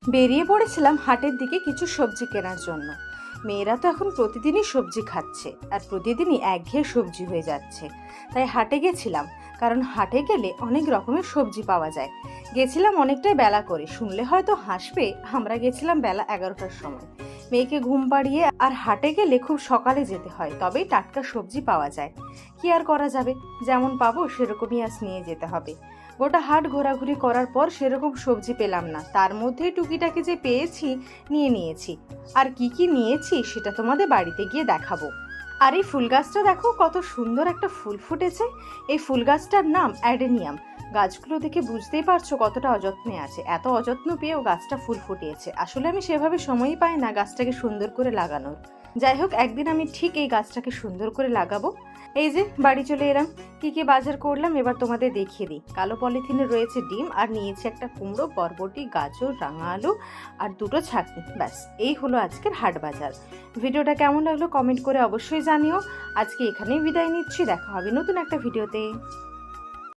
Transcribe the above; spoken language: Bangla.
বেরিয়ে পড়েছিলাম হাটের দিকে কিছু সবজি কেনার জন্য। মেয়েরা তো এখন প্রতিদিনই সবজি খাচ্ছে, আর প্রতিদিনই একঘেয়ে সবজি হয়ে যাচ্ছে। তাই হাটে গেছিলাম, কারণ হাটে গেলে অনেক রকমের সবজি পাওয়া যায়। গেছিলাম অনেকটাই বেলা করে, শুনলে হয়তো হাসবে। আমরা গেছিলাম বেলা 11টার সময়। মেয়েকে ঘুম পাড়িয়ে, আর হাটে গেলে খুব সকালে যেতে হয়, তবেই টাটকা সবজি পাওয়া যায়। কি আর করা যাবে, যেমন পাবো সেরকমই আজ নিয়ে যেতে হবে। গোটা হাট ঘোরাঘুরি করার পর সেরকম সবজি পেলাম না, তার মধ্যে টুকিটাকি যে পেয়েছি নিয়ে নিয়েছি। আর কি কি নিয়েছি সেটা তোমাদের বাড়িতে গিয়ে দেখাবো। আর এই ফুল গাছটা দেখো, কত সুন্দর একটা ফুল ফুটেছে। এই ফুল গাছটার নাম অ্যাডেনিয়াম। গাছগুলো দেখে বুঝতেই পারছো কতটা অযত্নে আছে। এত অযত্ন পেয়েও গাছটা ফুল ফুটিয়েছে। আসলে আমি সেভাবে সময়ই পাই না গাছটাকে সুন্দর করে লাগানোর। যাই হোক, একদিন আমি ঠিক এই গাছটাকে সুন্দর করে লাগাবো। এই যে বাড়ি চলে এলাম। কি কি বাজার করলাম এবার তোমাদের দেখিয়ে দিই। কালো পলিথিনে রয়েছে ডিম, আর নিয়েছি একটা কুমড়ো, বরবটি, গাজর, রাঙা আলু আর দুটো ছাঁকনি। ব্যাস, এই হলো আজকের হাট বাজার। ভিডিওটা কেমন লাগলো কমেন্ট করে অবশ্যই জানিও। আজকে এখানেই বিদায় নিচ্ছি, দেখা হবে নতুন একটা ভিডিওতে।